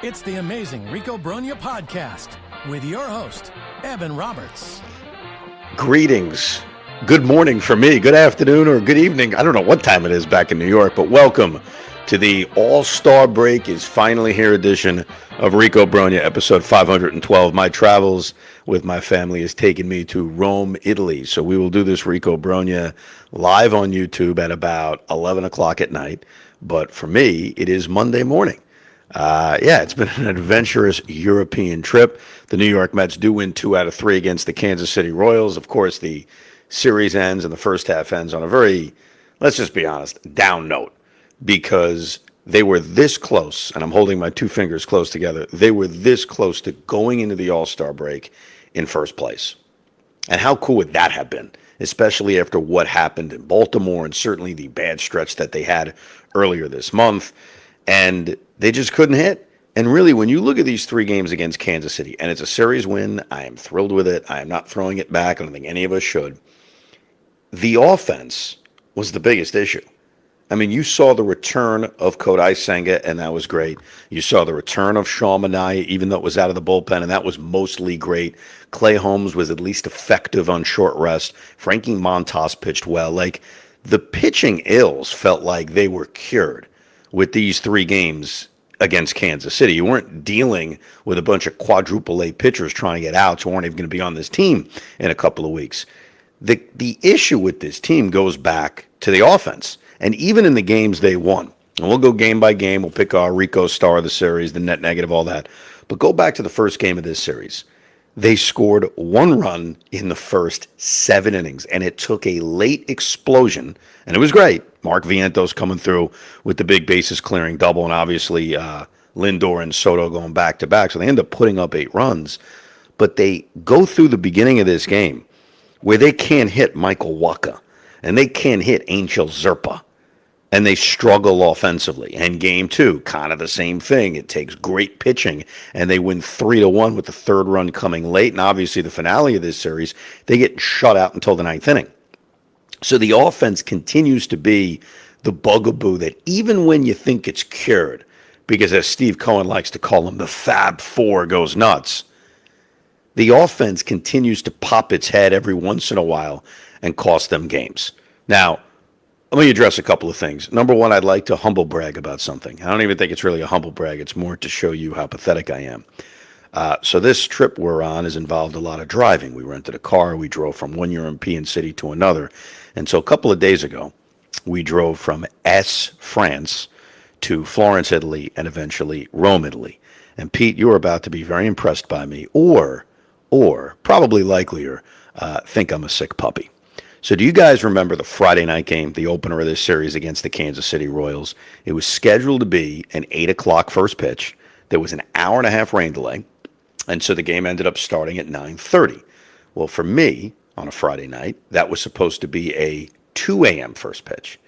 It's the amazing Rico Brogna podcast with your host, Evan Roberts. Greetings. Good morning for me. Good afternoon or good evening. I don't know what time it is back in New York, but welcome to the All-Star Break is finally here edition of Rico Brogna, episode 512. My travels with my family has taken me to Rome, Italy. So we will do this Rico Brogna live on YouTube at about 11 o'clock at night. But for me, it is Monday morning. It's been an adventurous European trip. The New York Mets do win 2 out of 3 against the Kansas City Royals. Of course, the series ends and the first half ends on a very, let's just be honest, down note, because they were this close, and I'm holding my two fingers close together, they were this close to going into the All-Star break in first place. And how cool would that have been, especially after what happened in Baltimore and certainly the bad stretch that they had earlier this month. And they just couldn't hit. And really, when you look at these 3 games against Kansas City, and it's a series win, I am thrilled with it. I am not throwing it back. I don't think any of us should. The offense was the biggest issue. I mean, you saw the return of Kodai Senga, and that was great. You saw the return of Sean Manaea, even though it was out of the bullpen, and that was mostly great. Clay Holmes was at least effective on short rest. Frankie Montas pitched well. Like, the pitching ills felt like they were cured with these 3 games against Kansas City. You weren't dealing with a bunch of quadruple A pitchers trying to get outs who aren't even going to be on this team in a couple of weeks. The issue with this team goes back to the offense. And even in the games they won, and we'll go game by game, we'll pick our Rico star of the series, the net negative, all that. But go back to the first game of this series. They scored 1 run in the first 7 innings, and it took a late explosion, and it was great. Mark Vientos coming through with the big bases clearing double, and obviously Lindor and Soto going back-to-back, so they end up putting up 8 runs. But they go through the beginning of this game where they can't hit Michael Wacha, and they can't hit Angel Zerpa, and they struggle offensively. And game 2, kind of the same thing. It takes great pitching, and they win 3-1 with the 3rd run coming late. And obviously the finale of this series, they get shut out until the 9th inning. So the offense continues to be the bugaboo that even when you think it's cured, because as Steve Cohen likes to call them, the Fab Four goes nuts, the offense continues to pop its head every once in a while and cost them games. Now, let me address a couple of things. Number one, I'd like to humble brag about something. I don't even think it's really a humble brag. It's more to show you how pathetic I am. So this trip we're on has involved a lot of driving. We rented a car. We drove from one European city to another. And so a couple of days ago, we drove from France to Florence, Italy, and eventually Rome, Italy. And Pete, you are about to be very impressed by me, or probably likelier, think I'm a sick puppy. So do you guys remember the Friday night game, the opener of this series against the Kansas City Royals? It was scheduled to be an 8 o'clock first pitch. There was an hour-and-a-half rain delay, and so the game ended up starting at 9:30. Well, for me, on a Friday night, that was supposed to be a 2 a.m. first pitch.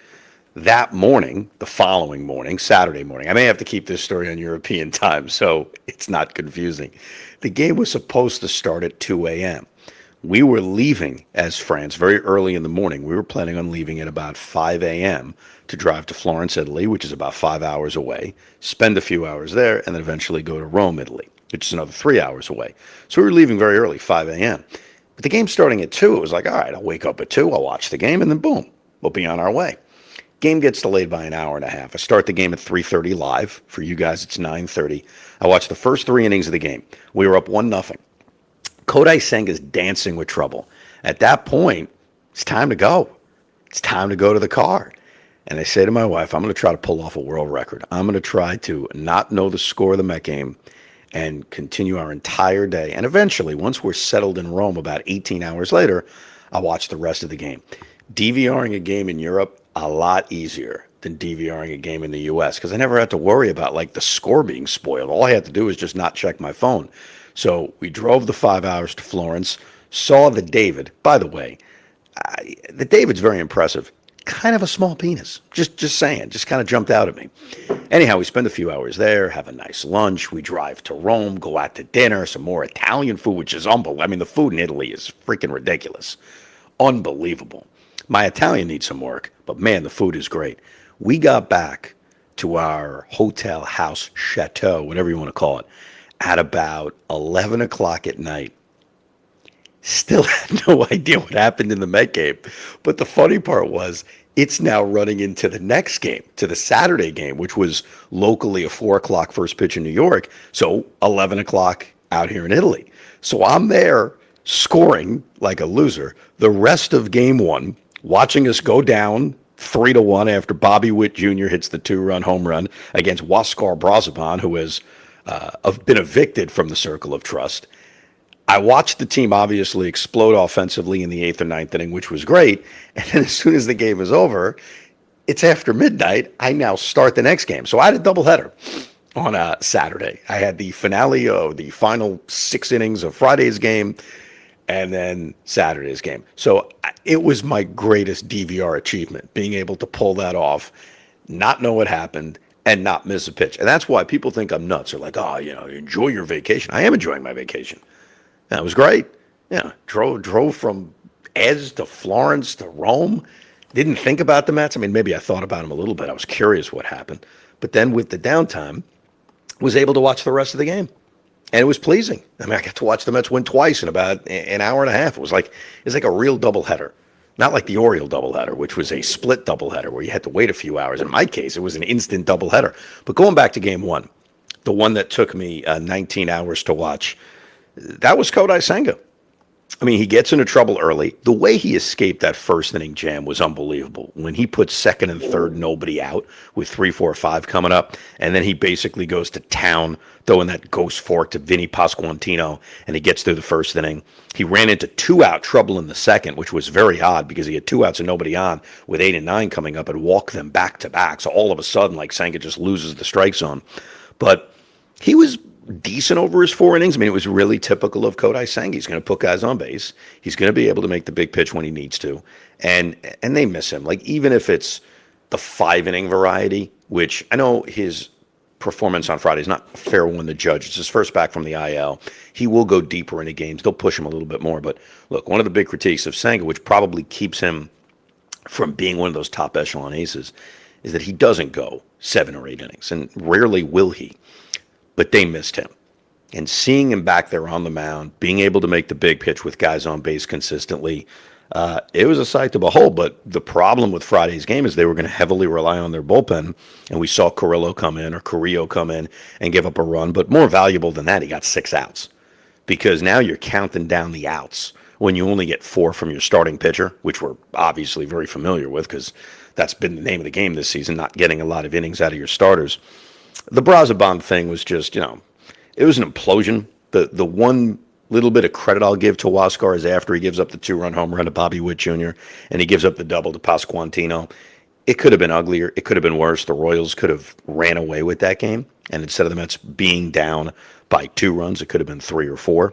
That morning, the following morning, Saturday morning, I may have to keep this story on European time so it's not confusing. The game was supposed to start at 2 a.m. We were leaving as France very early in the morning. We were planning on leaving at about 5 a.m. to drive to Florence, Italy, which is about 5 hours away, spend a few hours there, and then eventually go to Rome, Italy, which is another 3 hours away. So we were leaving very early, 5 a.m. But the game starting at 2, it was like, all right, I'll wake up at 2, I'll watch the game, and then boom, we'll be on our way. Game gets delayed by an hour and a half. I start the game at 3:30 live. For you guys, it's 9:30. I watched the first 3 innings of the game. We were up 1-0. Kodai Senga's dancing with trouble. At that point, it's time to go. It's time to go to the car. And I say to my wife, I'm going to try to pull off a world record. I'm going to try to not know the score of the Met game and continue our entire day. And eventually, once we're settled in Rome about 18 hours later, I'll watch the rest of the game. DVRing a game in Europe, a lot easier than DVRing a game in the U.S. because I never had to worry about like the score being spoiled. All I had to do was just not check my phone. So we drove the 5 hours to Florence, saw the David. By the way, the David's very impressive. Kind of a small penis. Just saying. Just kind of jumped out at me. Anyhow, we spend a few hours there, have a nice lunch. We drive to Rome, go out to dinner, some more Italian food, which is unbelievable. I mean, the food in Italy is freaking ridiculous. Unbelievable. My Italian needs some work, but man, the food is great. We got back to our hotel, house, chateau, whatever you want to call it, at about 11 o'clock at night. Still had no idea what happened in the Met game. But the funny part was it's now running into the next game, to the Saturday game, which was locally a 4 o'clock first pitch in New York. So 11 o'clock out here in Italy. So I'm there scoring like a loser the rest of game one, watching us go down 3-1 after Bobby Witt Jr. hits the 2-run home run against Huáscar Brazaban, who has been evicted from the circle of trust. I watched the team obviously explode offensively in the 8th or ninth inning, which was great. And then as soon as the game is over, it's after midnight. I now start the next game. So I had a doubleheader on a Saturday. I had the finale of the final 6 innings of Friday's game and then Saturday's game. So it was my greatest DVR achievement, being able to pull that off, not know what happened, and not miss a pitch. And that's why people think I'm nuts. They're like, oh, enjoy your vacation. I am enjoying my vacation. That was great. Yeah, drove from Ez to Florence to Rome. Didn't think about the Mets. I mean, maybe I thought about them a little bit. I was curious what happened. But then with the downtime, was able to watch the rest of the game. And it was pleasing. I mean, I got to watch the Mets win twice in about an hour and a half. It was like a real doubleheader. Not like the Oriole doubleheader, which was a split doubleheader where you had to wait a few hours. In my case, it was an instant doubleheader. But going back to game one, the one that took me 19 hours to watch, that was Kodai Senga. I mean, he gets into trouble early. The way he escaped that first inning jam was unbelievable. When he put second and third, nobody out with 3, 4, 5 coming up, and then he basically goes to town, throwing that ghost fork to Vinny Pasquantino, and he gets through the first inning. He ran into 2-out trouble in the second, which was very odd because he had 2 outs and nobody on with 8 and 9 coming up and walked them back to back. So all of a sudden, like Senga just loses the strike zone. But he was decent over his 4 innings. I mean, it was really typical of Kodai Senga. He's going to put guys on base. He's going to be able to make the big pitch when he needs to. And they miss him. Like, even if it's the 5-inning variety, which I know his performance on Friday is not a fair one to judge. It's his first back from the IL. He will go deeper into games. They'll push him a little bit more. But look, one of the big critiques of Senga, which probably keeps him from being one of those top echelon aces, is that he doesn't go 7 or 8 innings, and rarely will he. But they missed him. And seeing him back there on the mound, being able to make the big pitch with guys on base consistently, it was a sight to behold. But the problem with Friday's game is they were going to heavily rely on their bullpen. And we saw Carrillo come in and give up a run. But more valuable than that, he got 6 outs. Because now you're counting down the outs when you only get 4 from your starting pitcher, which we're obviously very familiar with because that's been the name of the game this season, not getting a lot of innings out of your starters. The Brazaban thing was just, it was an implosion. The one little bit of credit I'll give to Huáscar is after he gives up the 2-run home run to Bobby Witt Jr. and he gives up the double to Pasquantino. It could have been uglier. It could have been worse. The Royals could have ran away with that game. And instead of the Mets being down by 2 runs, it could have been 3 or 4.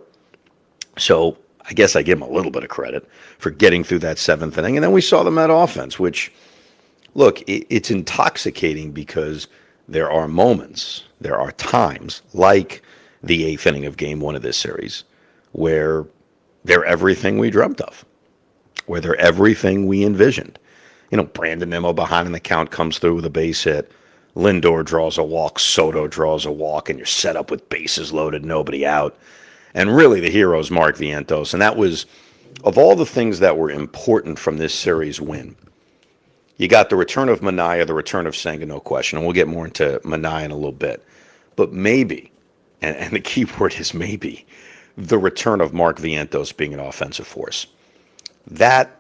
So I guess I give him a little bit of credit for getting through that 7th inning. And then we saw the Met offense, which, look, it's intoxicating because there are moments, there are times, like the 8th inning of game 1 of this series, where they're everything we dreamt of, where they're everything we envisioned. Brandon Nimmo behind in the count comes through with a base hit. Lindor draws a walk, Soto draws a walk, and you're set up with bases loaded, nobody out. And really the hero is Mark Vientos. And that was, of all the things that were important from this series win, you got the return of Manaea, the return of Senga, no question. And we'll get more into Manaea in a little bit. But maybe, and the key word is maybe, the return of Mark Vientos being an offensive force. That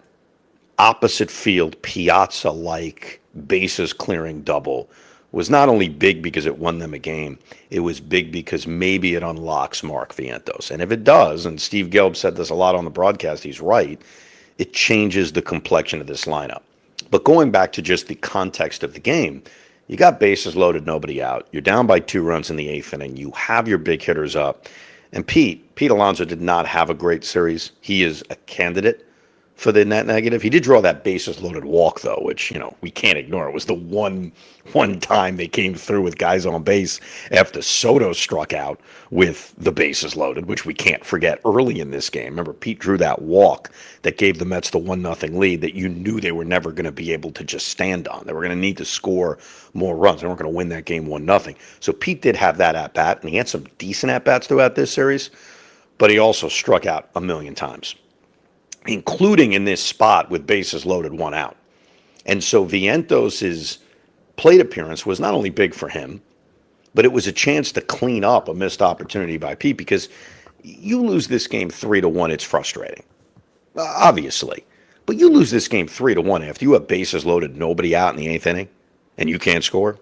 opposite field, Piazza-like, bases-clearing double was not only big because it won them a game, it was big because maybe it unlocks Mark Vientos. And if it does, and Steve Gelb said this a lot on the broadcast, he's right, it changes the complexion of this lineup. But going back to just the context of the game, you got bases loaded, nobody out. You're down by 2 runs in the 8th inning. You have your big hitters up. And Pete Alonso did not have a great series. He is a candidate for the net negative. He did draw that bases loaded walk though, which we can't ignore. It was the one time they came through with guys on base after Soto struck out with the bases loaded, which we can't forget early in this game. Remember, Pete drew that walk that gave the Mets the 1-0 lead that you knew they were never going to be able to just stand on. They were going to need to score more runs. They weren't going to win that game 1-0. So Pete did have that at bat, and he had some decent at bats throughout this series, but he also struck out a million times, including in this spot with bases loaded, 1 out. And so Vientos' plate appearance was not only big for him, but it was a chance to clean up a missed opportunity by Pete, because you lose this game 3-1, it's frustrating, obviously. But you lose this game 3-1 after you have bases loaded, nobody out in the 8th inning, and you can't score.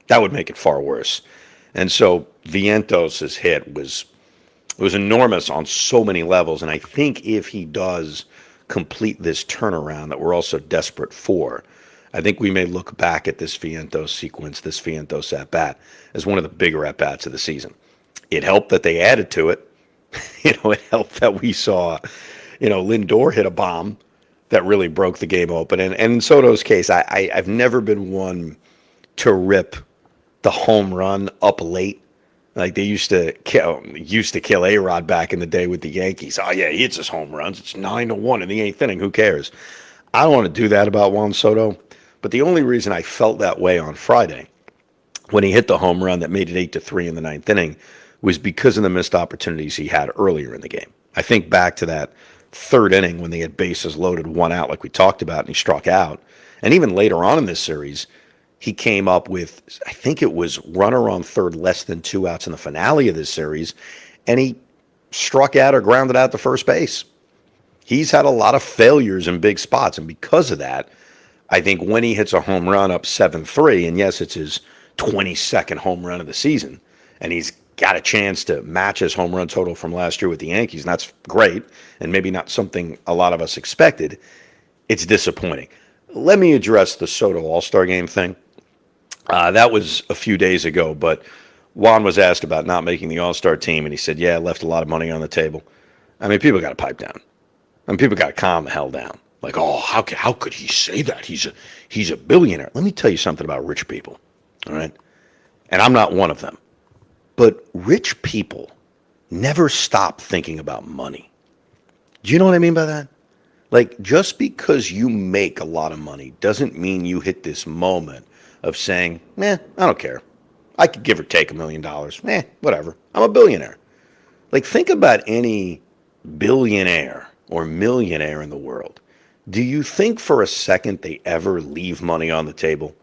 That would make it far worse. And so Vientos' hit was enormous on so many levels, and I think if he does complete this turnaround that we're also desperate for, I think we may look back at this Vientos sequence, this Vientos at-bat, as one of the bigger at-bats of the season. It helped that they added to it. It helped that we saw, Lindor hit a bomb that really broke the game open. And in Soto's case, I've never been one to rip the home run up late. Like they used to kill A-Rod back in the day with the Yankees. Oh, yeah, he hits his home runs. It's 9-1 in the 8th inning. Who cares? I don't want to do that about Juan Soto. But the only reason I felt that way on Friday when he hit the home run that made it 8-3 in the 9th inning was because of the missed opportunities he had earlier in the game. I think back to that 3rd inning when they had bases loaded, 1 out, like we talked about, and he struck out. And even later on in this series, he came up with, I think it was runner on 3rd, less than 2 outs in the finale of this series, and he struck out or grounded out to first base. He's had a lot of failures in big spots, and because of that, I think when he hits a home run up 7-3, and yes, it's his 22nd home run of the season, and he's got a chance to match his home run total from last year with the Yankees, and that's great, and maybe not something a lot of us expected, it's disappointing. Let me address the Soto All-Star Game thing. That was a few days ago, but Juan was asked about not making the All-Star team, and he said, yeah, I left a lot of money on the table. I mean, people got to pipe down. I mean, people got to calm the hell down. Like, oh, how could he say that? He's a billionaire. Let me tell you something about rich people, all right? And I'm not one of them. But rich people never stop thinking about money. Do you know what I mean by that? Like, just because you make a lot of money doesn't mean you hit this moment of saying, I don't care. I could give or take $1 million. Whatever. I'm a billionaire. Like, think about any billionaire or millionaire in the world. Do you think for a second they ever leave money on the table?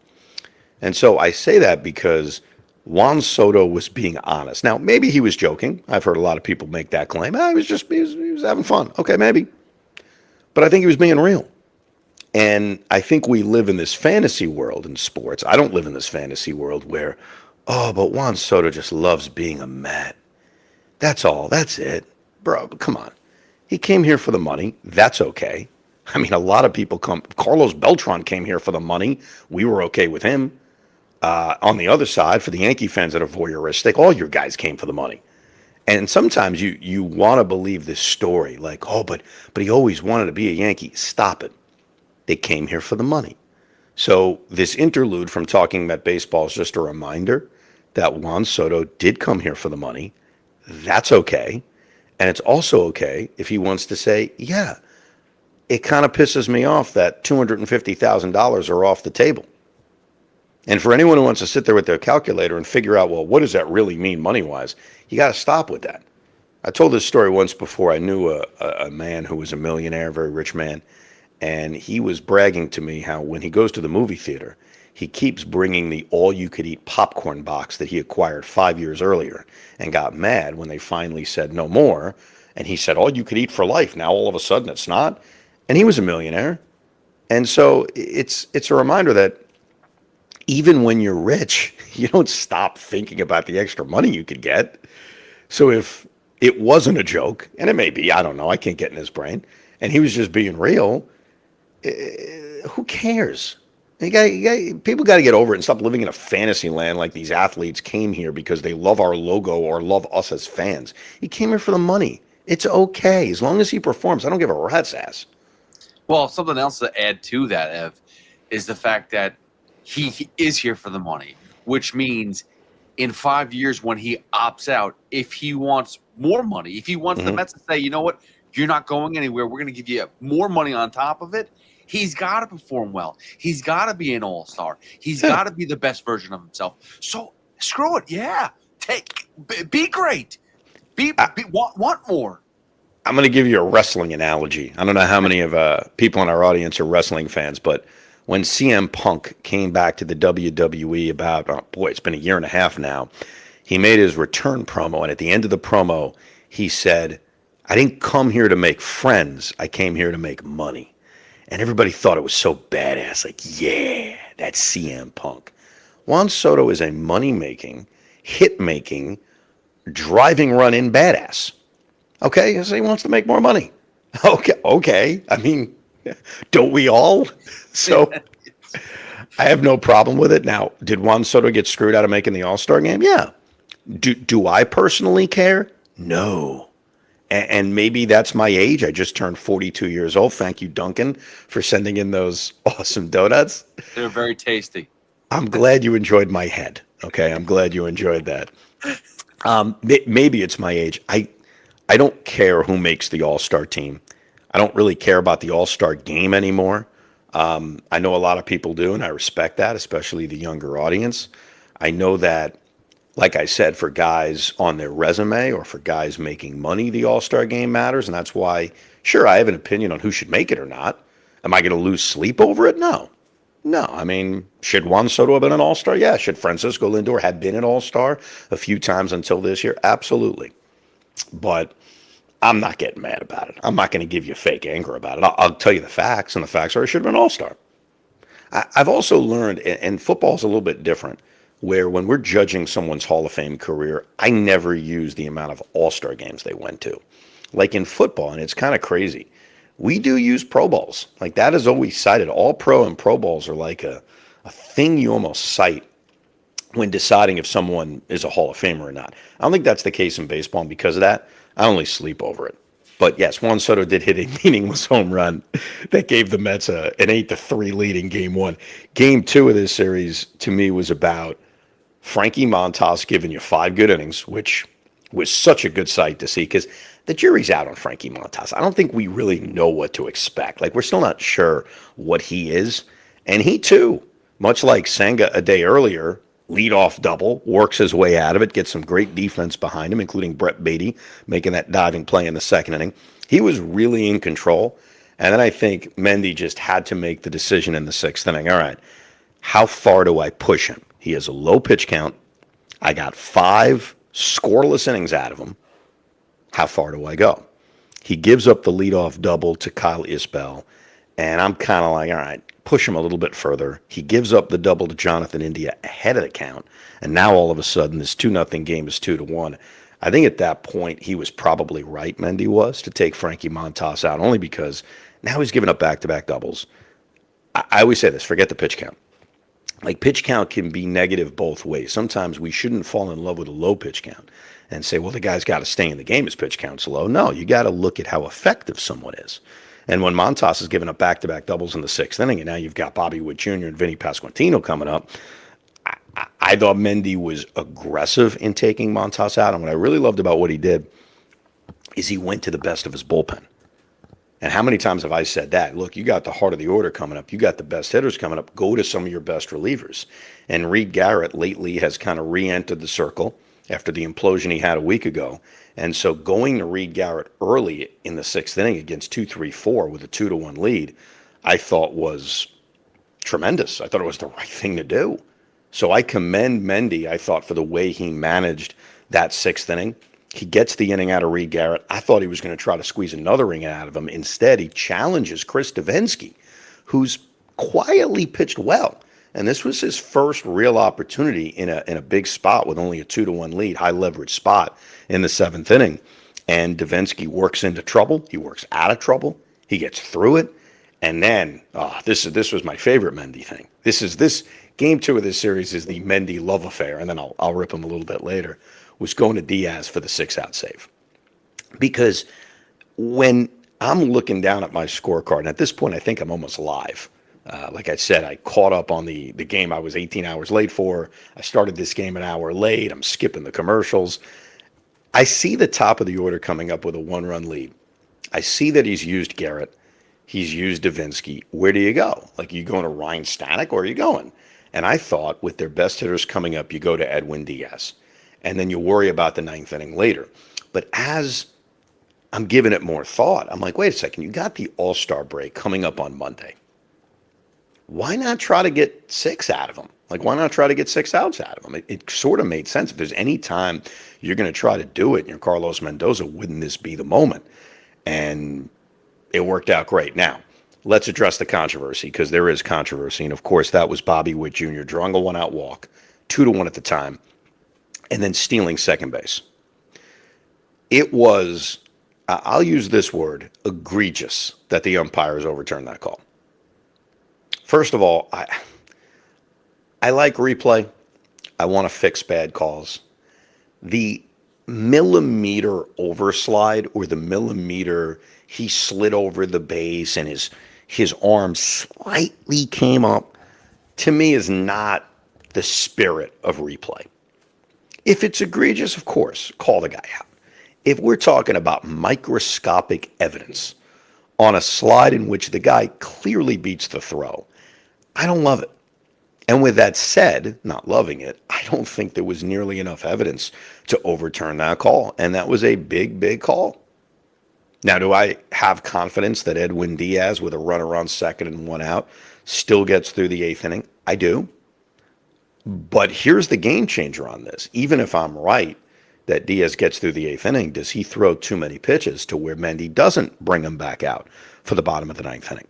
And so I say that because Juan Soto was being honest. Now, maybe he was joking. I've heard a lot of people make that claim. He was having fun. Okay, maybe. But I think he was being real. And I think we live in this fantasy world in sports. I don't live in this fantasy world where, but Juan Soto just loves being a Met. That's all. That's it. Bro, come on. He came here for the money. That's okay. I mean, a lot of people come. Carlos Beltran came here for the money. We were okay with him. On the other side, for the Yankee fans that are voyeuristic, all your guys came for the money. And sometimes you want to believe this story, like, but he always wanted to be a Yankee. Stop it. They came here for the money. So this interlude from talking about baseball is just a reminder that Juan Soto did come here for the money. That's okay. And it's also okay if he wants to say, yeah, it kind of pisses me off that $250,000 are off the table. And for anyone who wants to sit there with their calculator and figure out, well, what does that really mean money-wise? You got to stop with that. I told this story once before. I knew a man who was a millionaire, a very rich man, and he was bragging to me how when he goes to the movie theater, he keeps bringing the all-you-could-eat popcorn box that he acquired 5 years earlier and got mad when they finally said no more. And he said, all you could eat for life. Now all of a sudden it's not. And he was a millionaire. And so it's a reminder that even when you're rich, you don't stop thinking about the extra money you could get. So if it wasn't a joke, and it may be, I don't know, I can't get in his brain, and he was just being real, who cares? People got to get over it and stop living in a fantasy land like these athletes came here because they love our logo or love us as fans. He came here for the money. It's okay as long as he performs. I don't give a rat's ass. Well, something else to add to that, Ev, is the fact that he is here for the money, which means in 5 years when he opts out, if he wants more money, if he wants the Mets to say, you know what, you're not going anywhere, we're going to give you more money on top of it, he's got to perform well. He's got to be an all-star. He's got to be the best version of himself. So screw it. Yeah. Be great. Want more. I'm going to give you a wrestling analogy. I don't know how many of people in our audience are wrestling fans, but when CM Punk came back to the WWE about, it's been a year and a half now, he made his return promo, and at the end of the promo, he said, I didn't come here to make friends. I came here to make money. And everybody thought it was so badass. Like, yeah, that's CM Punk. Juan Soto is a money-making, hit-making, driving run-in badass. Okay, so he wants to make more money. Okay. I mean, don't we all? So I have no problem with it. Now, did Juan Soto get screwed out of making the All-Star game? Yeah. Do I personally care? No. And maybe that's my age. I just turned 42 years old. Thank you, Duncan, for sending in those awesome donuts. They're very tasty. I'm glad you enjoyed my head. Okay, I'm glad you enjoyed that. Maybe it's my age. I don't care who makes the All-Star team. I don't really care about the All-Star game anymore. I know a lot of people do, and I respect that, especially the younger audience. I know that, like I said, for guys on their resume or for guys making money, the All-Star game matters, and that's why, sure, I have an opinion on who should make it or not. Am I going to lose sleep over it? No. I mean, should Juan Soto have been an All-Star? Yeah. Should Francisco Lindor have been an All-Star a few times until this year? Absolutely. But I'm not getting mad about it. I'm not going to give you fake anger about it. I'll tell you the facts, and the facts are I should have been an All-Star. I've also learned, and football's a little bit different, where when we're judging someone's Hall of Fame career, I never use the amount of All-Star games they went to. Like in football, and it's kind of crazy, we do use Pro Bowls. Like that is always cited. All Pro and Pro Bowls are like a thing you almost cite when deciding if someone is a Hall of Famer or not. I don't think that's the case in baseball, and because of that, I only sleep over it. But yes, Juan Soto did hit a meaningless home run that gave the Mets an 8-3 lead in Game 1. Game 2 of this series, to me, was about Frankie Montas giving you 5 good innings, which was such a good sight to see because the jury's out on Frankie Montas. I don't think we really know what to expect. Like, we're still not sure what he is. And he, too, much like Senga a day earlier, leadoff double, works his way out of it, gets some great defense behind him, including Brett Beatty making that diving play in the second inning. He was really in control. And then I think Mendy just had to make the decision in the 6th inning. All right, how far do I push him? He has a low pitch count. I got 5 scoreless innings out of him. How far do I go? He gives up the leadoff double to Kyle Isbell. And I'm kind of like, all right, push him a little bit further. He gives up the double to Jonathan India ahead of the count. And now all of a sudden, this 2-0 game is 2-1. I think at that point, he was probably right, Mendy was, to take Frankie Montas out, only because now he's giving up back-to-back doubles. I always say this, forget the pitch count. Like, pitch count can be negative both ways. Sometimes we shouldn't fall in love with a low pitch count and say, well, the guy's got to stay in the game, his pitch count's low. No, you got to look at how effective someone is. And when Montas is giving up back-to-back doubles in the 6th inning, and now you've got Bobby Wood Jr. and Vinny Pasquantino coming up, I thought Mendy was aggressive in taking Montas out. And what I really loved about what he did is he went to the best of his bullpen. And how many times have I said that? Look, you got the heart of the order coming up. You got the best hitters coming up. Go to some of your best relievers. And Reed Garrett lately has kind of re-entered the circle after the implosion he had a week ago. And so going to Reed Garrett early in the 6th inning against 2-3-4 with a 2-1 lead, I thought was tremendous. I thought it was the right thing to do. So I commend Mendy, I thought, for the way he managed that 6th inning. He gets the inning out of Reed Garrett. I thought he was going to try to squeeze another inning out of him. Instead, he challenges Chris Davinsky, who's quietly pitched well. And this was his first real opportunity in a big spot with only a 2-1 lead, high leverage spot in the 7th inning. And Davinsky works into trouble. He works out of trouble. He gets through it. And then, this was my favorite Mendy thing. This Game 2 of this series is the Mendy love affair, and then I'll rip him a little bit later, was going to Diaz for the 6-out save. Because when I'm looking down at my scorecard, and at this point, I think I'm almost live. Like I said, I caught up on the game I was 18 hours late for. I started this game an hour late. I'm skipping the commercials. I see the top of the order coming up with a one-run lead. I see that he's used Garrett. He's used Davinsky. Where do you go? Like, you going to Ryan Stanek, or are you going? And I thought with their best hitters coming up, you go to Edwin Diaz. And then you worry about the ninth inning later. But as I'm giving it more thought, I'm like, wait a second, you got the All-Star break coming up on Monday. Why not try to get 6 out of him? Like, why not try to get 6 outs out of him? It sort of made sense. If there's any time you're going to try to do it, and you're Carlos Mendoza, wouldn't this be the moment? And it worked out great. Now, let's address the controversy, because there is controversy. And, of course, that was Bobby Witt Jr. drawing a one-out walk, 2-1 at the time, and then stealing second base. It was, I'll use this word, egregious that the umpires overturned that call. First of all, I like replay. I want to fix bad calls. The millimeter overslide, or the millimeter he slid over the base and his arm slightly came up, to me is not the spirit of replay. If it's egregious, of course, call the guy out. If we're talking about microscopic evidence on a slide in which the guy clearly beats the throw, I don't love it. And with that said, not loving it, I don't think there was nearly enough evidence to overturn that call. And that was a big, big call. Now, do I have confidence that Edwin Diaz, with a runner on second and 1 out, still gets through the 8th inning? I do. But here's the game changer on this. Even if I'm right that Diaz gets through the 8th inning, does he throw too many pitches to where Mendy doesn't bring him back out for the bottom of the 9th inning?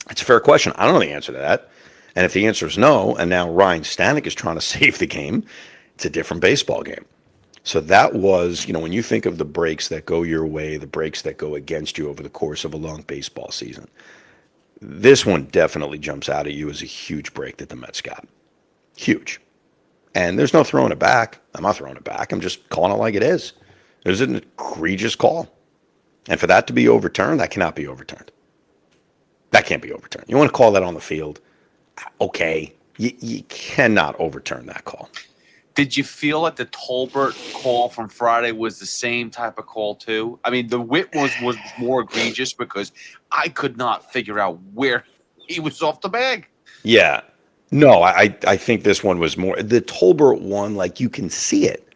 It's a fair question. I don't know the answer to that. And if the answer is no, and now Ryan Stanek is trying to save the game, it's a different baseball game. So that was, when you think of the breaks that go your way, the breaks that go against you over the course of a long baseball season, this one definitely jumps out at you as a huge break that the Mets got. Huge. And there's no throwing it back. I'm not throwing it back. I'm just calling it like it is. It was an egregious call. And for that to be overturned, that cannot be overturned. That can't be overturned. You want to call that on the field? Okay. You cannot overturn that call. Did you feel like the Tolbert call from Friday was the same type of call too? I mean, the Witt was more egregious because I could not figure out where he was off the bag. Yeah. No, I think this one was more. The Tolbert one, like, you can see it.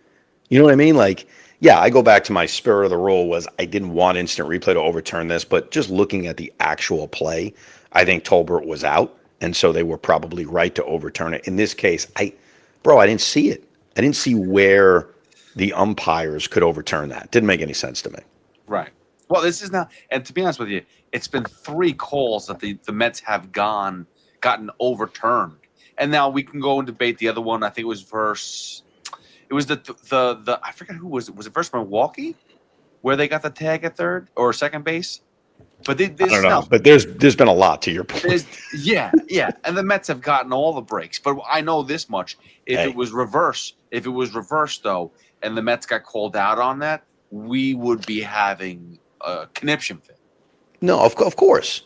You know what I mean? Like, yeah, I go back to my spirit of the rule was I didn't want instant replay to overturn this, but just looking at the actual play, I think Tolbert was out, and so they were probably right to overturn it. In this case, I didn't see it. I didn't see where the umpires could overturn that. Didn't make any sense to me. Right. Well, this is not, and to be honest with you, it's been 3 calls that the Mets have gotten overturned. And now we can go and debate the other one. I think it was the I forget who was it. Was it versus Milwaukee where they got the tag at third or second base? But I don't know. But there's been a lot, to your point. Yeah. And the Mets have gotten all the breaks. But I know this much. If it was reversed though, and the Mets got called out on that, we would be having a conniption fit. No, of course.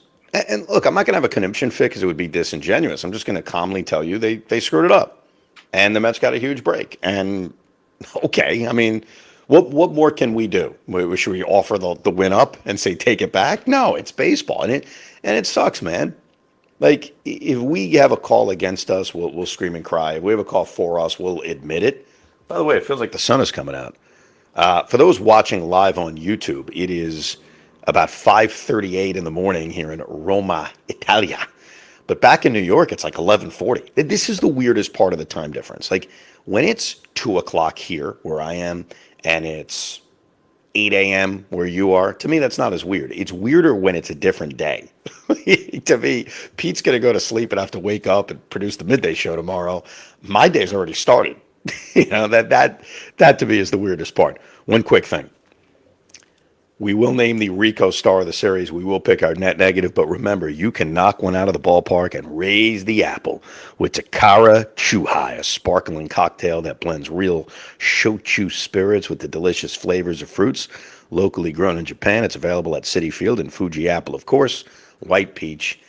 And look, I'm not going to have a conniption fit because it would be disingenuous. I'm just going to calmly tell you they screwed it up. And the Mets got a huge break. And, okay, I mean, what more can we do? Should we offer the win up and say take it back? No, it's baseball. And it sucks, man. Like, if we have a call against us, we'll scream and cry. If we have a call for us, we'll admit it. By the way, it feels like the sun is coming out. For those watching live on YouTube, it is about 5:38 in the morning here in Roma, Italia. But back in New York, it's like 11:40. This is the weirdest part of the time difference. Like, when it's 2 o'clock here where I am and it's 8 a.m. where you are, to me, that's not as weird. It's weirder when it's a different day. To me, Pete's going to go to sleep and have to wake up and produce the midday show tomorrow. My day's already started. That to me is the weirdest part. One quick thing. We will name the Rico star of the series. We will pick our net negative, but remember, you can knock one out of the ballpark and raise the apple with Takara Chuhai, a sparkling cocktail that blends real shochu spirits with the delicious flavors of fruits locally grown in Japan. It's available at Citi Field and Fuji Apple, of course, white peach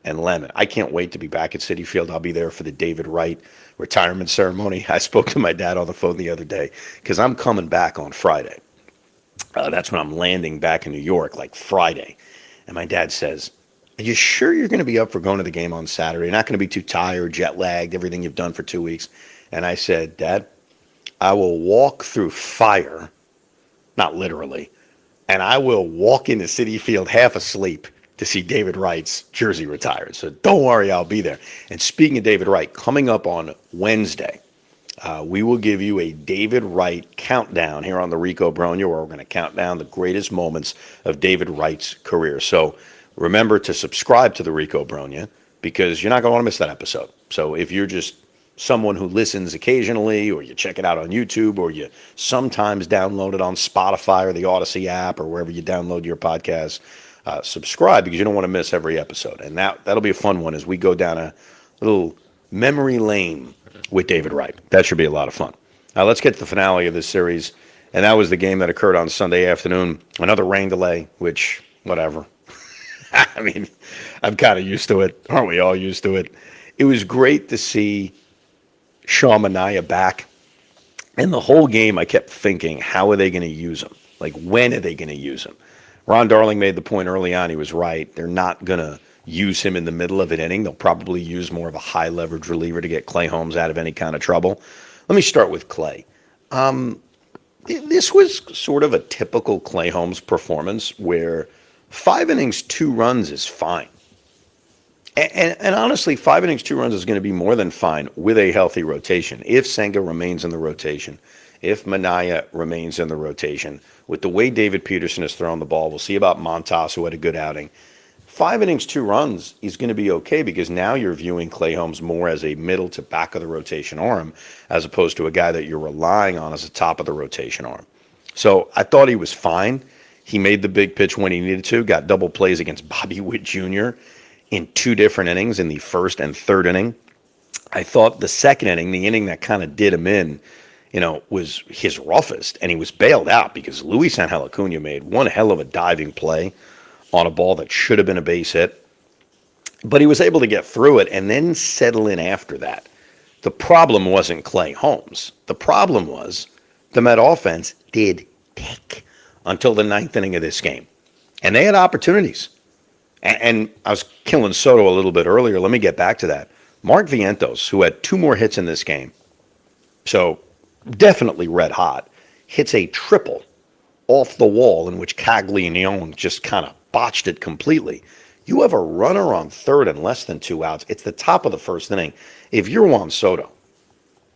and lemon. I can't wait to be back at Citi Field. I'll be there for the David Wright retirement ceremony. I spoke to my dad on the phone the other day because I'm coming back on Friday. That's when I'm landing back in New York, like Friday. And my dad says, "Are you sure you're going to be up for going to the game on Saturday? You're not going to be too tired, jet lagged, everything you've done for 2 weeks?" And I said, "Dad, I will walk through fire, not literally, and I will walk into Citi Field half asleep to see David Wright's jersey retired. So don't worry, I'll be there." And speaking of David Wright, coming up on Wednesday, we will give you a David Wright countdown here on the Rico Brogna, where we're going to count down the greatest moments of David Wright's career. So remember to subscribe to the Rico Brogna because you're not going to want to miss that episode. So if you're just someone who listens occasionally, or you check it out on YouTube, or you sometimes download it on Spotify or the Odyssey app or wherever you download your podcasts, subscribe because you don't want to miss every episode. And that'll be a fun one as we go down a little memory lane with David Wright. That should be a lot of fun. Now let's get to the finale of this series. And that was the game that occurred on Sunday afternoon. Another rain delay, which, whatever. I mean, I'm kind of used to it. Aren't we all used to it? It was great to see Sean Manaea back. And the whole game, I kept thinking, how are they going to use him? Like, when are they going to use him? Ron Darling made the point early on. He was right. They're not going to use him in the middle of an inning. They'll probably use more of a high-leverage reliever to get Clay Holmes out of any kind of trouble. Let me start with Clay. This was sort of a typical Clay Holmes performance where 5 innings, 2 runs is fine. And honestly, 5 innings, 2 runs is going to be more than fine with a healthy rotation. If Senga remains in the rotation, if Manaea remains in the rotation, with the way David Peterson has thrown the ball, we'll see about Montas, who had a good outing. 5 innings, 2 runs is going to be okay because now you're viewing Clay Holmes more as a middle to back of the rotation arm as opposed to a guy that you're relying on as a top of the rotation arm. So I thought he was fine. He made the big pitch when he needed to, got double plays against Bobby Witt Jr. in 2 different innings, in the first and third inning. I thought the second inning, the inning that kind of did him in, was his roughest, and he was bailed out because Luis Angel Acuna made one hell of a diving play on a ball that should have been a base hit. But he was able to get through it and then settle in after that. The problem wasn't Clay Holmes. The problem was the Met offense did tick until the 9th inning of this game. And they had opportunities. And I was killing Soto a little bit earlier. Let me get back to that. Mark Vientos, who had 2 more hits in this game, so definitely red hot, hits a triple off the wall in which Caglianone just kind of botched it completely. You have a runner on third and less than 2 outs. It's the top of the first inning. If you're Juan Soto,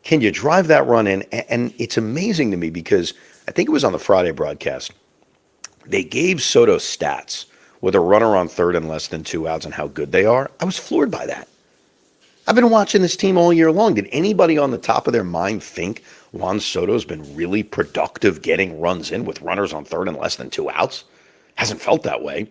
can you drive that run in? And it's amazing to me because I think it was on the Friday broadcast. They gave Soto stats with a runner on third and less than 2 outs and how good they are. I was floored by that. I've been watching this team all year long. Did anybody on the top of their mind think Juan Soto's been really productive getting runs in with runners on third and less than 2 outs? Hasn't felt that way.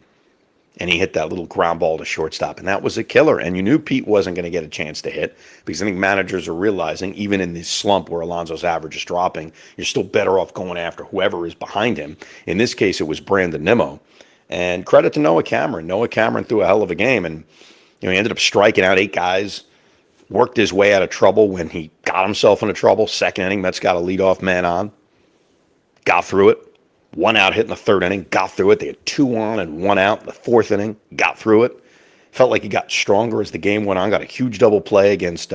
And he hit that little ground ball to shortstop, and that was a killer. And you knew Pete wasn't going to get a chance to hit because I think managers are realizing, even in this slump where Alonso's average is dropping, you're still better off going after whoever is behind him. In this case, it was Brandon Nimmo. And credit to Noah Cameron. Noah Cameron threw a hell of a game, and he ended up striking out 8 guys, worked his way out of trouble when he got himself into trouble. Second inning, Mets got a leadoff man on, got through it. 1 out hit in the third inning, got through it. They had 2 on and 1 out in the fourth inning, got through it. Felt like he got stronger as the game went on. Got a huge double play against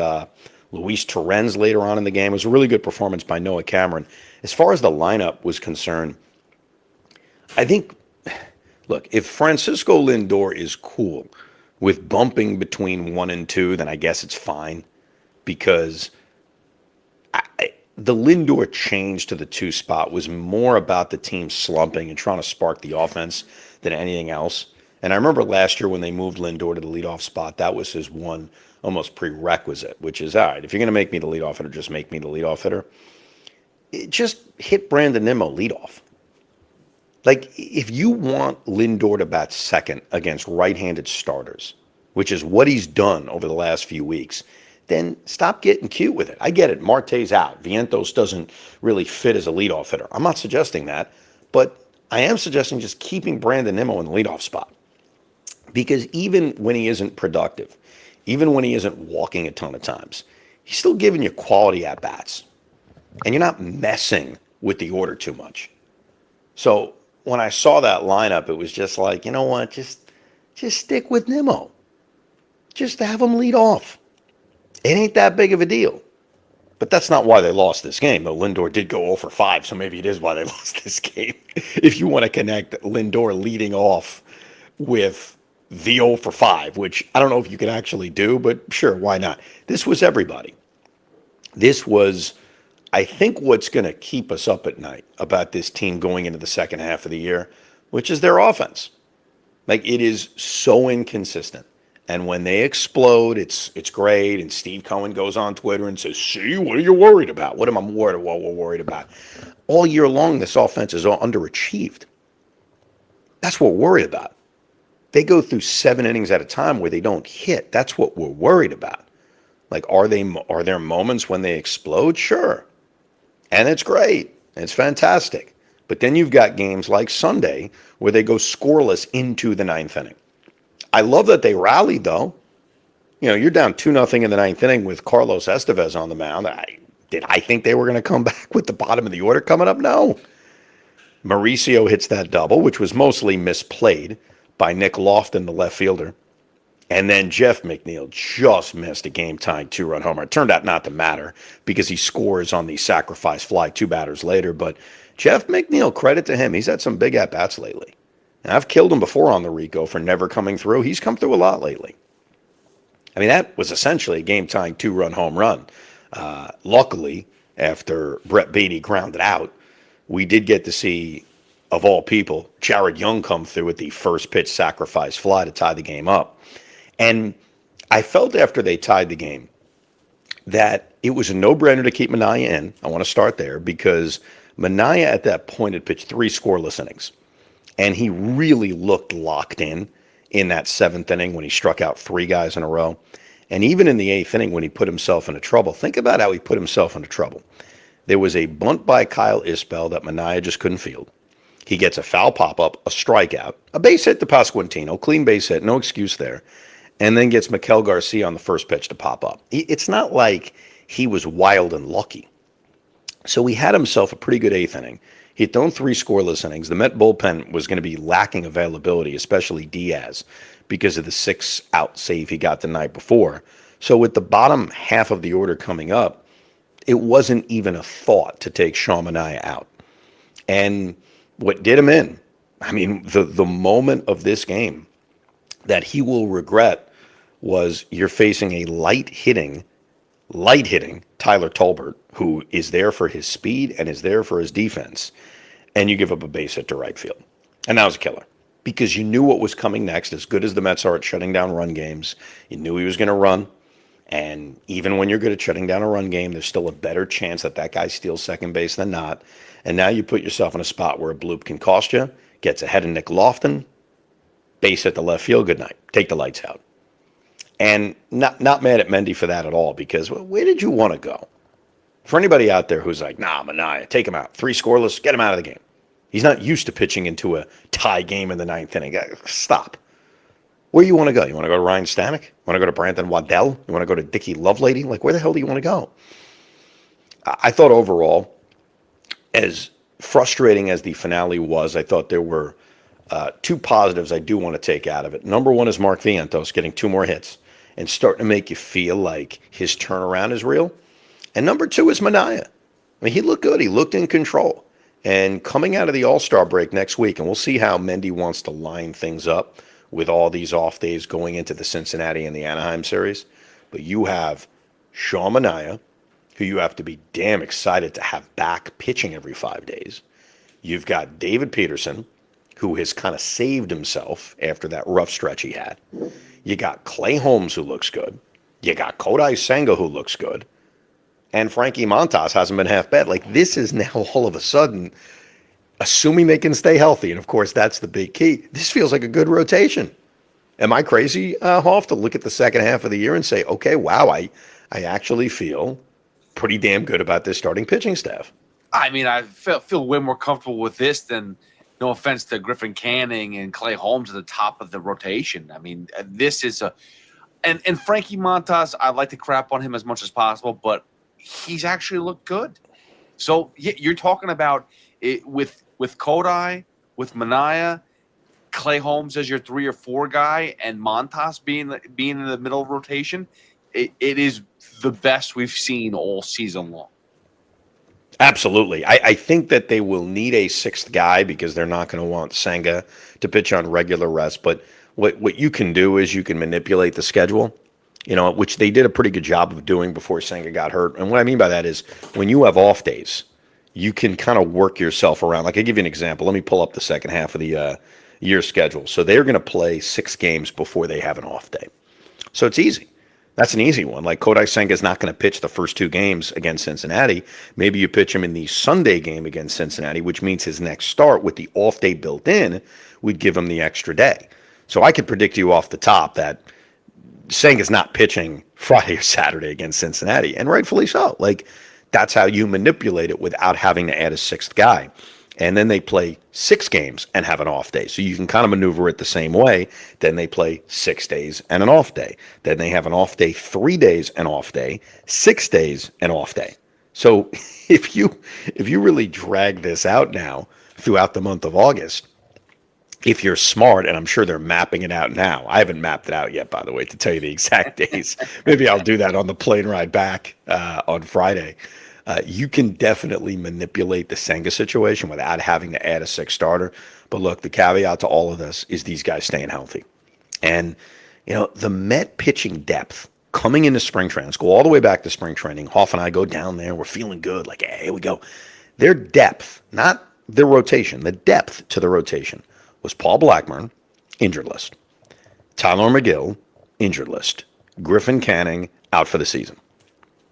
Luis Torrens later on in the game. It was a really good performance by Noah Cameron. As far as the lineup was concerned, I think, look, if Francisco Lindor is cool with bumping between 1 and 2, then I guess it's fine because the Lindor change to the 2 spot was more about the team slumping and trying to spark the offense than anything else. And I remember last year when they moved Lindor to the leadoff spot, that was his one almost prerequisite, which is, all right, if you're going to make me the leadoff hitter, just make me the leadoff hitter. Just hit Brandon Nimmo leadoff. Like, if you want Lindor to bat second against right-handed starters, which is what he's done over the last few weeks, then stop getting cute with it. I get it. Marte's out. Vientos doesn't really fit as a leadoff hitter. I'm not suggesting that. But I am suggesting just keeping Brandon Nimmo in the leadoff spot. Because even when he isn't productive, even when he isn't walking a ton of times, he's still giving you quality at-bats. And you're not messing with the order too much. So when I saw that lineup, it was just like, you know what, just stick with Nimmo. Just have him lead off. It ain't that big of a deal. But that's not why they lost this game, though Lindor did go 0 for 5, so maybe it is why they lost this game. If you want to connect Lindor leading off with the 0 for 5, which I don't know if you can actually do, but sure, why not? This was everybody. This was, I think, what's going to keep us up at night about this team going into the second half of the year, which is their offense. Like, it is so inconsistent. And when they explode, it's great. And Steve Cohen goes on Twitter and says, see, what are you worried about? What am I worried about? All year long, this offense is all underachieved. That's what we're worried about. They go through 7 innings at a time where they don't hit. That's what we're worried about. Like, are there moments when they explode? Sure. And it's great. It's fantastic. But then you've got games like Sunday where they go scoreless into the 9th inning. I love that they rallied, though. You know, you're down 2-0 in the 9th inning with Carlos Estevez on the mound. Did I think they were going to come back with the bottom of the order coming up? No. Mauricio hits that double, which was mostly misplayed by Nick Lofton, the left fielder. And then Jeff McNeil just missed a game-tying 2-run homer. It turned out not to matter because he scores on the sacrifice fly 2 batters later. But Jeff McNeil, credit to him. He's had some big at-bats lately. And I've killed him before on the Rico for never coming through. He's come through a lot lately. I mean, that was essentially a game-tying 2-run home run. Luckily, after Brett Beatty grounded out, we did get to see, of all people, Jared Young come through with the first pitch sacrifice fly to tie the game up. And I felt after they tied the game that it was a no-brainer to keep Manaea in. I want to start there because Manaea at that point had pitched 3 scoreless innings. And he really looked locked in that 7th inning when he struck out 3 guys in a row. And even in the 8th inning when he put himself into trouble. Think about how he put himself into trouble. There was a bunt by Kyle Isbell that Manaea just couldn't field. He gets a foul pop-up, a strikeout, a base hit to Pasquantino, clean base hit, no excuse there. And then gets Maikel Garcia on the first pitch to pop up. It's not like he was wild and lucky. So he had himself a pretty good 8th inning. He'd thrown 3 scoreless innings. The Met bullpen was going to be lacking availability, especially Diaz, because of the 6-out save he got the night before. So with the bottom half of the order coming up, it wasn't even a thought to take Sean Manaea out. And what did him in, I mean, the moment of this game that he will regret was you're facing a light-hitting Tyler Tolbert, who is there for his speed and is there for his defense, and you give up a base hit to right field. And that was a killer because you knew what was coming next. As good as the Mets are at shutting down run games, you knew he was going to run. And even when you're good at shutting down a run game, there's still a better chance that guy steals second base than not. And now you put yourself in a spot where a bloop can cost you, gets ahead of Nick Lofton, base hit the left field, good night, take the lights out. And not mad at Mendy for that at all because where did you want to go? For anybody out there who's like, nah, Manaea, take him out. 3 scoreless, get him out of the game. He's not used to pitching into a tie game in the 9th inning. Stop. Where you want to go? You want to go to Ryan Stanek? You want to go to Brandon Waddell? You want to go to Dickie Lovelady? Like, where the hell do you want to go? I thought overall, as frustrating as the finale was, I thought there were 2 positives I do want to take out of it. Number 1 is Mark Vientos getting 2 more hits and starting to make you feel like his turnaround is real. And number 2 is Manaea. I mean, he looked good. He looked in control. And coming out of the All-Star break next week, and we'll see how Mendy wants to line things up with all these off days going into the Cincinnati and the Anaheim series. But you have Sean Manaea, who you have to be damn excited to have back pitching every 5 days. You've got David Peterson, who has kind of saved himself after that rough stretch he had. You got Clay Holmes, who looks good. You got Kodai Senga, who looks good. And Frankie Montas hasn't been half bad. Like, this is now all of a sudden, assuming they can stay healthy, and of course that's the big key, this feels like a good rotation. Am I crazy, Hoff, to look at the second half of the year and say, okay, wow, I actually feel pretty damn good about this starting pitching staff? I mean, I feel way more comfortable with this than no offense to Griffin Canning and Clay Holmes at the top of the rotation. I mean, this is and Frankie Montas, I like to crap on him as much as possible, but he's actually looked good. So you're talking about it with Kodai, with Manaea, Clay Holmes as your 3 or 4 guy, and Montas being in the middle of rotation. It is the best we've seen all season long. Absolutely. I think that they will need a 6th guy because they're not going to want Senga to pitch on regular rest. But what you can do is you can manipulate the schedule, which they did a pretty good job of doing before Senga got hurt. And what I mean by that is when you have off days, you can kind of work yourself around. Like, I'll give you an example. Let me pull up the second half of the year schedule. So they're going to play 6 games before they have an off day. So it's easy. That's an easy one. Like, Kodai Senga is not going to pitch the first 2 games against Cincinnati. Maybe you pitch him in the Sunday game against Cincinnati, which means his next start with the off day built in would give him the extra day. So I could predict you off the top that Senga's not pitching Friday or Saturday against Cincinnati, and rightfully so. Like, that's how you manipulate it without having to add a 6th guy. And then they play 6 games and have an off day. So you can kind of maneuver it the same way. Then they play 6 days and an off day. Then they have an off day, 3 days and off day, 6 days and off day. So if you really drag this out now throughout the month of August, if you're smart, and I'm sure they're mapping it out now. I haven't mapped it out yet, by the way, to tell you the exact days. Maybe I'll do that on the plane ride back on Friday. You can definitely manipulate the Senga situation without having to add a 6th starter. But look, the caveat to all of this is these guys staying healthy. And, the Met pitching depth coming into spring training, let's go all the way back to spring training. Hoff and I go down there. We're feeling good. Like, hey, here we go. Their depth, not their rotation, the depth to the rotation was Paul Blackburn, injured list. Tyler McGill, injured list. Griffin Canning, out for the season.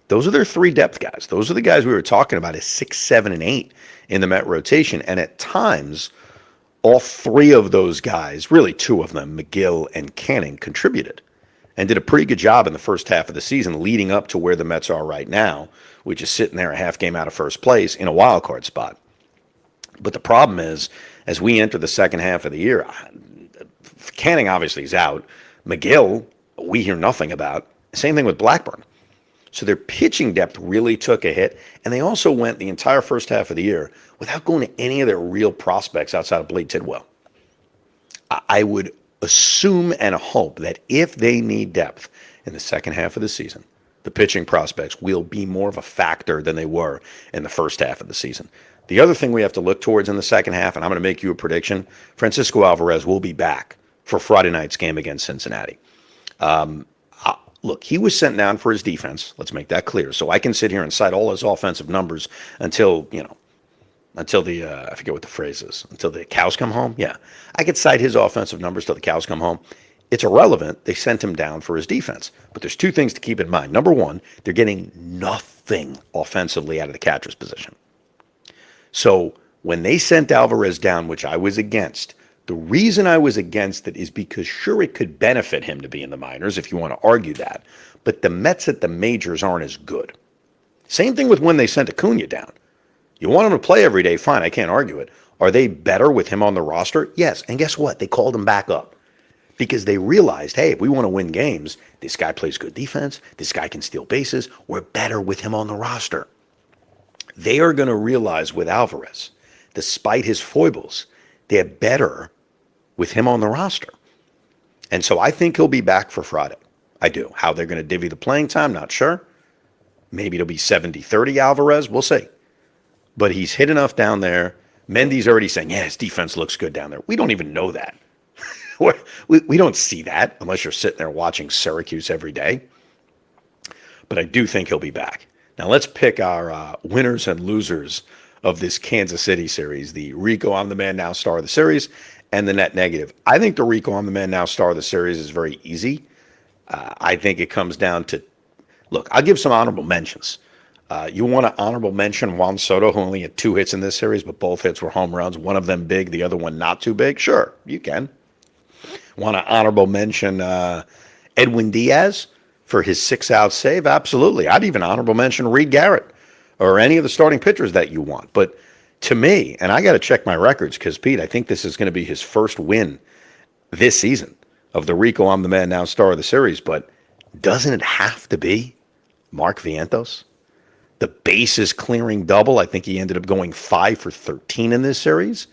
Those are their 3 depth guys. Those are the guys we were talking about as 6, 7, and 8 in the Met rotation. And at times, all 3 of those guys, really 2 of them, McGill and Canning, contributed and did a pretty good job in the first half of the season leading up to where the Mets are right now, which is sitting there a half game out of first place in a wild card spot. But the problem is, as we enter the second half of the year, Canning obviously is out. McGill, we hear nothing about. Same thing with Blackburn. So their pitching depth really took a hit, and they also went the entire first half of the year without going to any of their real prospects outside of Blade Tidwell. I would assume and hope that if they need depth in the second half of the season, the pitching prospects will be more of a factor than they were in the first half of the season. The other thing we have to look towards in the second half, and I'm going to make you a prediction, Francisco Alvarez will be back for Friday night's game against Cincinnati. Look, he was sent down for his defense. Let's make that clear. So I can sit here and cite all his offensive numbers until the, I forget what the phrase is, until the cows come home. Yeah, I could cite his offensive numbers till the cows come home. It's irrelevant. They sent him down for his defense. But there's 2 things to keep in mind. Number 1, they're getting nothing offensively out of the catcher's position. So when they sent Alvarez down, which I was against, the reason I was against it is because sure, it could benefit him to be in the minors if you want to argue that, but the Mets at the majors aren't as good. Same thing with when they sent Acuna down. You want him to play every day, fine, I can't argue it. Are they better with him on the roster? Yes, and guess what? They called him back up because they realized, hey, if we want to win games, this guy plays good defense, this guy can steal bases, we're better with him on the roster. They are going to realize with Alvarez, despite his foibles, they're better with him on the roster. And so I think he'll be back for Friday. I do. How they're going to divvy the playing time, not sure. Maybe it'll be 70-30 Alvarez. We'll see. But he's hit enough down there. Mendy's already saying, yeah, his defense looks good down there. We don't even know that. we don't see that unless you're sitting there watching Syracuse every day. But I do think he'll be back. Now let's pick our winners and losers of this Kansas City series, the Rico I'm the Man Now star of the series and the net negative. I think the Rico I'm the Man Now star of the series is very easy. I think it comes down to, look, I'll give some honorable mentions. You want to honorable mention Juan Soto, who only had 2 hits in this series, but both hits were home runs, one of them big, the other one not too big? Sure, you can. Want to honorable mention Edwin Diaz for his 6-out save? Absolutely. I'd even honorable mention Reed Garrett or any of the starting pitchers that you want. But to me, and I got to check my records because, Pete, I think this is going to be his first win this season of the Rico I'm the Man Now star of the series, but doesn't it have to be Mark Vientos? The bases clearing double. I think he ended up going 5 for 13 in this series.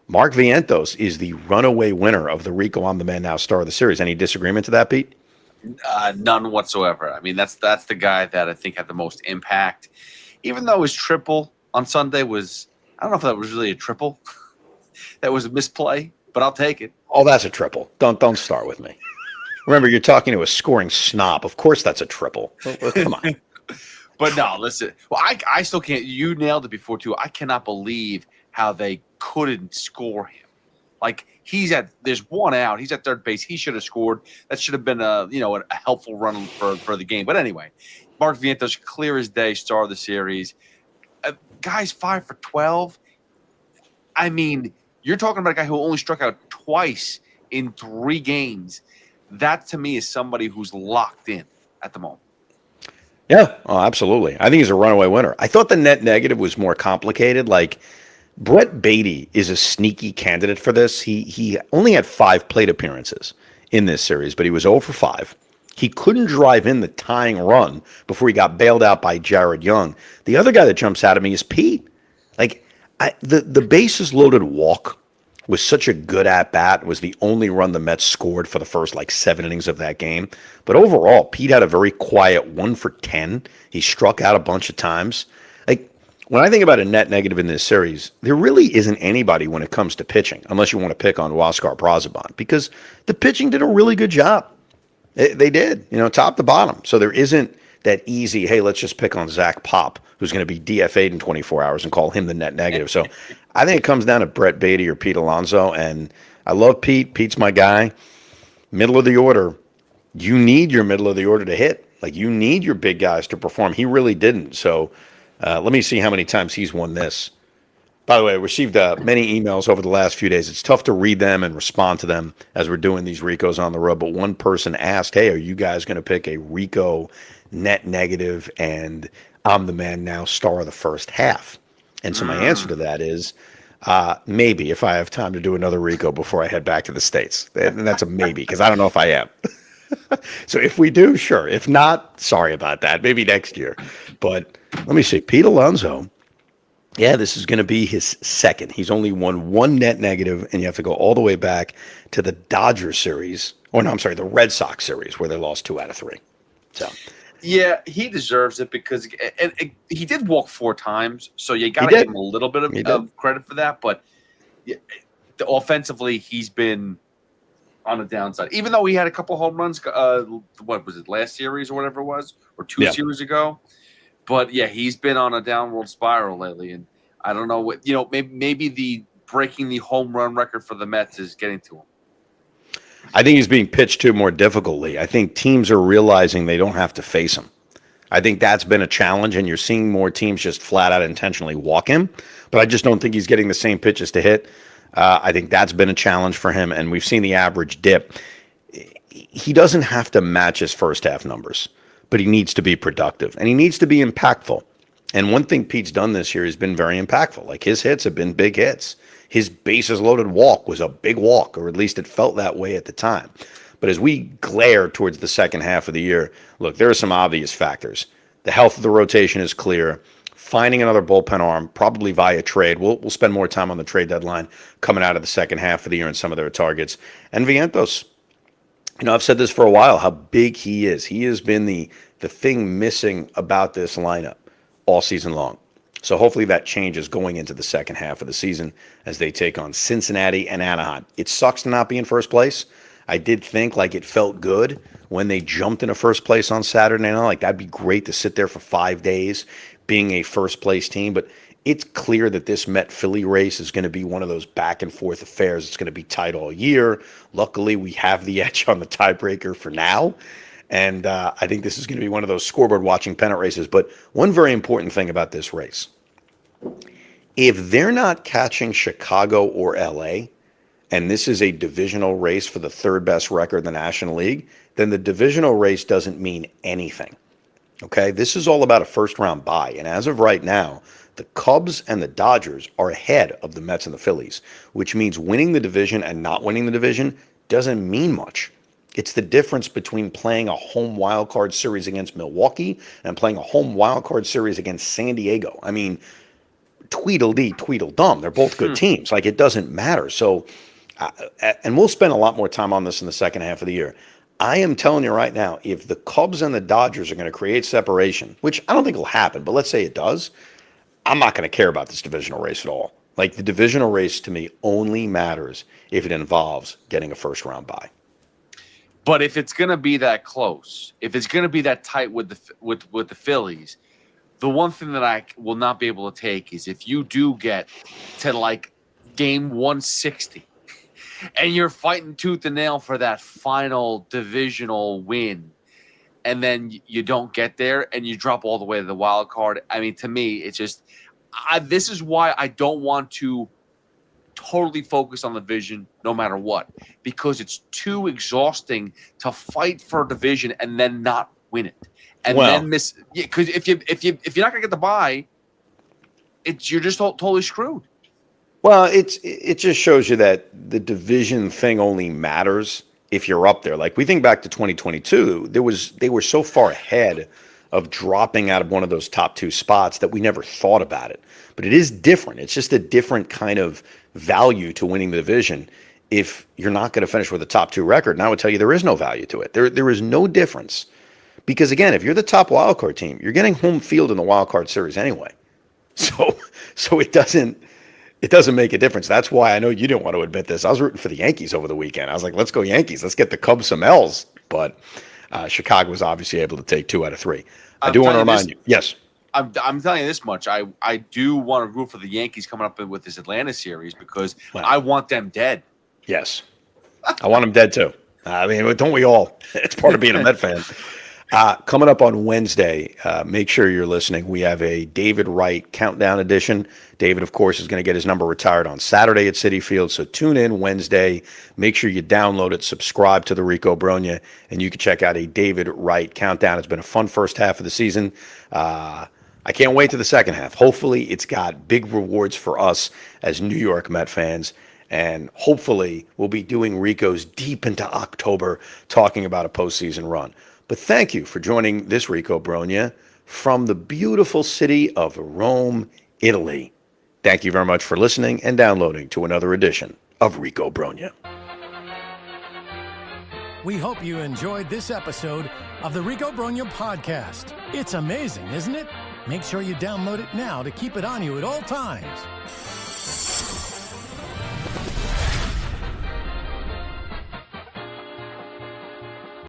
Mark Vientos is the runaway winner of the Rico I'm the Man Now star of the series. Any disagreement to that, Pete? None whatsoever. I mean, that's the guy that I think had the most impact. Even though his triple on Sunday was, I don't know if that was really a triple. That was a misplay, but I'll take it. Oh, that's a triple. Don't start with me. Remember, you're talking to a scoring snob. Of course that's a triple. Come on. But no, listen. Well, I still can't. You nailed it before, too. I cannot believe how they couldn't score him. Like, there's one out. He's at third base. He should have scored. That should have been a helpful run for the game. But anyway, Mark Vientos, clear as day, star of the series. Guy's 5 for 12. I mean, you're talking about a guy who only struck out twice in 3 games. That, to me, is somebody who's locked in at the moment. Yeah, oh, absolutely. I think he's a runaway winner. I thought the net negative was more complicated. Like, Brett Beatty is a sneaky candidate for this. He only had 5 plate appearances in this series, but he was 0 for 5. He couldn't drive in the tying run before he got bailed out by Jared Young. The other guy that jumps out at me is Pete. Like, the bases loaded walk was such a good at-bat. It was the only run the Mets scored for the first, 7 innings of that game. But overall, Pete had a very quiet 1 for 10. He struck out a bunch of times. Like, when I think about a net negative in this series, there really isn't anybody when it comes to pitching, unless you want to pick on Huascar Brazoban, because the pitching did a really good job. They did, top to bottom. So there isn't that easy, hey, let's just pick on Zach Pop, who's going to be DFA'd in 24 hours and call him the net negative. So I think it comes down to Brett Beatty or Pete Alonso. And I love Pete. Pete's my guy. Middle of the order. You need your middle of the order to hit. Like, you need your big guys to perform. He really didn't. So let me see how many times he's won this. By the way, I received many emails over the last few days. It's tough to read them and respond to them as we're doing these Ricos on the road. But one person asked, hey, are you guys going to pick a Rico net negative and I'm the Man Now star of the first half? And so my answer to that is maybe, if I have time to do another Rico before I head back to the States. And that's a maybe, because I don't know if I am. So if we do, sure. If not, sorry about that. Maybe next year. But let me see. Pete Alonso. Yeah, this is going to be his second. He's only won 1 net negative, and you have to go all the way back to the Dodgers series. Or no, I'm sorry, the Red Sox series, where they lost 2 out of 3. So, yeah, he deserves it because he did walk 4 times, so you got to give him a little bit of credit for that. But offensively, he's been on the downside. Even though he had a couple home runs, what was it, last series or whatever it was, or 2 series ago. But yeah, he's been on a downward spiral lately, and I don't know what maybe the breaking the home run record for the Mets is getting to him. I think he's being pitched to more difficultly. I think teams are realizing they don't have to face him. I think that's been a challenge, and you're seeing more teams just flat out intentionally walk him. But I just don't think he's getting the same pitches to hit. I think that's been a challenge for him, and we've seen the average dip. He doesn't have to match his first half numbers, but he needs to be productive, and he needs to be impactful. And one thing Pete's done this year has been very impactful. Like, his hits have been big hits. His bases loaded walk was a big walk, or at least it felt that way at the time. But as we glare towards the second half of the year, look, there are some obvious factors. The health of the rotation is clear. Finding another bullpen arm, probably via trade. We'll spend more time on the trade deadline coming out of the second half of the year and some of their targets. And Vientos, I've said this for a while, how big he is. He has been the thing missing about this lineup all season long. So hopefully that changes going into the second half of the season as they take on Cincinnati and Anaheim. It sucks to not be in first place. I did think it felt good when they jumped into first place on Saturday night. That'd be great to sit there for 5 days being a first place team. But it's clear that this Met-Philly race is going to be one of those back and forth affairs. It's going to be tight all year. Luckily, we have the edge on the tiebreaker for now. And I think this is going to be one of those scoreboard watching pennant races. But one very important thing about this race, if they're not catching Chicago or LA, and this is a divisional race for the third best record in the National League, then the divisional race doesn't mean anything. Okay, this is all about a first-round bye, and as of right now, the Cubs and the Dodgers are ahead of the Mets and the Phillies, which means winning the division and not winning the division doesn't mean much. It's the difference between playing a home wild card series against Milwaukee and playing a home wild card series against San Diego. I mean, Tweedledee, Tweedledum. They're both good teams. Like, it doesn't matter. So, and we'll spend a lot more time on this in the second half of the year. I am telling you right now, if the Cubs and the Dodgers are going to create separation, which I don't think will happen, but let's say it does, I'm not going to care about this divisional race at all. Like, the divisional race to me only matters if it involves getting a first round bye. But if it's going to be that close, if it's going to be that tight with the Phillies, the one thing that I will not be able to take is if you do get to like game 160 and you're fighting tooth and nail for that final divisional win, and then you don't get there and you drop all the way to the wild card. I mean, to me, it's just this is why I don't want to totally focus on the division no matter what, because it's too exhausting to fight for a division and then not win it and then miss. Because if you're not gonna get the bye, you're just totally screwed. Well, it just shows you that the division thing only matters if you're up there. Like, we think back to 2022, they were so far ahead of dropping out of one of those top two spots that we never thought about it. But it is different. It's just a different kind of value to winning the division if you're not going to finish with a top two record. And I would tell you there is no value to it. There is no difference. Because, again, if you're the top wildcard team, you're getting home field in the wildcard series anyway. So it doesn't make a difference. That's why I know you didn't want to admit this. I was rooting for the Yankees over the weekend. I was like, let's go Yankees. Let's get the Cubs some L's. But Chicago was obviously able to take 2 out of 3. I do want to remind you. Yes. I'm telling you this much. I do want to root for the Yankees coming up with this Atlanta series because I want them dead. Yes. I want them dead too. I mean, don't we all? It's part of being a Met fan. Coming up on Wednesday, make sure you're listening. We have a David Wright countdown edition. David, of course, is going to get his number retired on Saturday at Citi Field. So tune in Wednesday. Make sure you download it, subscribe to the Rico Brogna, and you can check out a David Wright countdown. It's been a fun first half of the season. I can't wait to the second half. Hopefully, it's got big rewards for us as New York Met fans. And hopefully, we'll be doing Rico's deep into October, talking about a postseason run. But thank you for joining this Rico Brogna from the beautiful city of Rome, Italy. Thank you very much for listening and downloading to another edition of Rico Brogna. We hope you enjoyed this episode of the Rico Brogna podcast. It's amazing, isn't it? Make sure you download it now to keep it on you at all times.